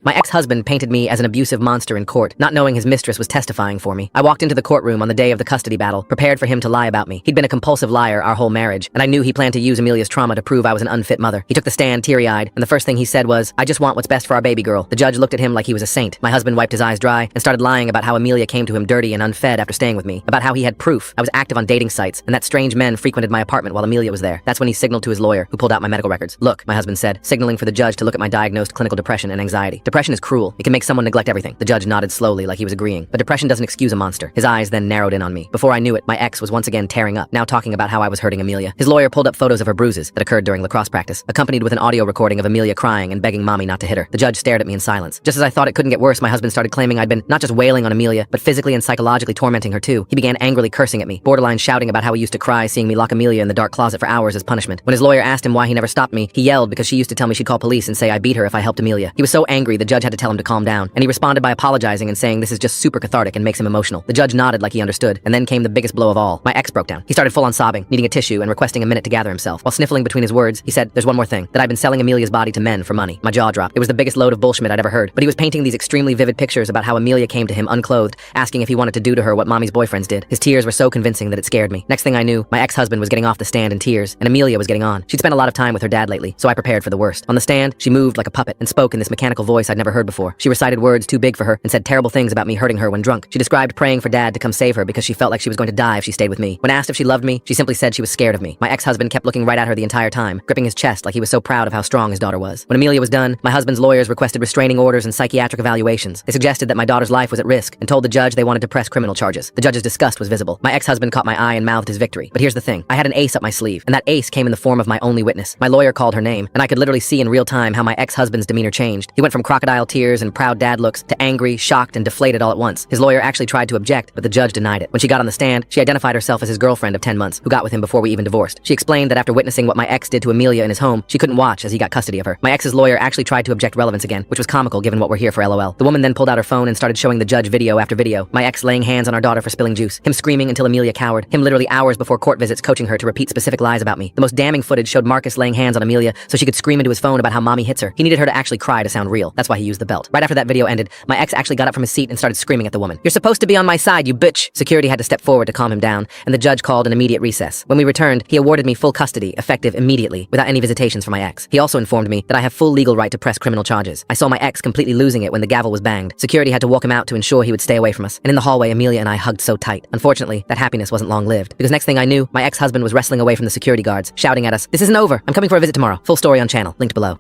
My ex-husband painted me as an abusive monster in court, not knowing his mistress was testifying for me. I walked into the courtroom on the day of the custody battle, prepared for him to lie about me. He'd been a compulsive liar our whole marriage, and I knew he planned to use Amelia's trauma to prove I was an unfit mother. He took the stand teary-eyed, and the first thing he said was, "I just want what's best for our baby girl." The judge looked at him like he was a saint. My husband wiped his eyes dry and started lying about how Amelia came to him dirty and unfed after staying with me, about how he had proof I was active on dating sites, and that strange men frequented my apartment while Amelia was there. That's when he signaled to his lawyer, who pulled out my medical records. "Look," my husband said, signaling for the judge to look at my diagnosed clinical depression and anxiety. Depression is cruel. It can make someone neglect everything. The judge nodded slowly like he was agreeing. But depression doesn't excuse a monster. His eyes then narrowed in on me. Before I knew it, my ex was once again tearing up, now talking about how I was hurting Amelia. His lawyer pulled up photos of her bruises that occurred during lacrosse practice, accompanied with an audio recording of Amelia crying and begging mommy not to hit her. The judge stared at me in silence. Just as I thought it couldn't get worse, my husband started claiming I'd been not just wailing on Amelia, but physically and psychologically tormenting her too. He began angrily cursing at me, borderline shouting about how he used to cry seeing me lock Amelia in the dark closet for hours as punishment. When his lawyer asked him why he never stopped me, he yelled because she used to tell me she'd call police and say I beat her if I helped Amelia. He was so angry the judge had to tell him to calm down, and he responded by apologizing and saying this is just super cathartic and makes him emotional. The judge nodded like he understood, and then came the biggest blow of all. My ex broke down. He started full on sobbing, needing a tissue and requesting a minute to gather himself. While sniffling between his words, he said, "There's one more thing, that I've been selling Amelia's body to men for money." My jaw dropped. It was the biggest load of bullshit I'd ever heard. But he was painting these extremely vivid pictures about how Amelia came to him unclothed, asking if he wanted to do to her what mommy's boyfriends did. His tears were so convincing that it scared me. Next thing I knew, my ex-husband was getting off the stand in tears, and Amelia was getting on. She'd spent a lot of time with her dad lately, so I prepared for the worst. On the stand, she moved like a puppet and spoke in this mechanical voice I'd never heard before. She recited words too big for her and said terrible things about me hurting her when drunk. She described praying for dad to come save her because she felt like she was going to die if she stayed with me. When asked if she loved me, she simply said she was scared of me. My ex-husband kept looking right at her the entire time, gripping his chest like he was so proud of how strong his daughter was. When Amelia was done, my husband's lawyers requested restraining orders and psychiatric evaluations. They suggested that my daughter's life was at risk and told the judge they wanted to press criminal charges. The judge's disgust was visible. My ex-husband caught my eye and mouthed his victory. But here's the thing. I had an ace up my sleeve, and that ace came in the form of my only witness. My lawyer called her name, and I could literally see in real time how my ex-husband's demeanor changed. He went from crocodile tears and proud dad looks to angry, shocked, and deflated all at once. His lawyer actually tried to object, but the judge denied it. When she got on the stand, she identified herself as his girlfriend of 10 months, who got with him before we even divorced. She explained that after witnessing what my ex did to Amelia in his home, she couldn't watch as he got custody of her. My ex's lawyer actually tried to object relevance again, which was comical given what we're here for LOL. The woman then pulled out her phone and started showing the judge video after video. My ex laying hands on our daughter for spilling juice, him screaming until Amelia cowered, him literally hours before court visits coaching her to repeat specific lies about me. The most damning footage showed Marcus laying hands on Amelia so she could scream into his phone about how mommy hits her. He needed her to actually cry to sound real. That's why he used the belt. Right after that video ended, my ex actually got up from his seat and started screaming at the woman. "You're supposed to be on my side, you bitch!" Security had to step forward to calm him down, and the judge called an immediate recess. When we returned, he awarded me full custody, effective immediately, without any visitations from my ex. He also informed me that I have full legal right to press criminal charges. I saw my ex completely losing it when the gavel was banged. Security had to walk him out to ensure he would stay away from us. And in the hallway, Amelia and I hugged so tight. Unfortunately, that happiness wasn't long-lived, because next thing I knew, my ex-husband was wrestling away from the security guards, shouting at us, "This isn't over. I'm coming for a visit tomorrow." Full story on channel, linked below.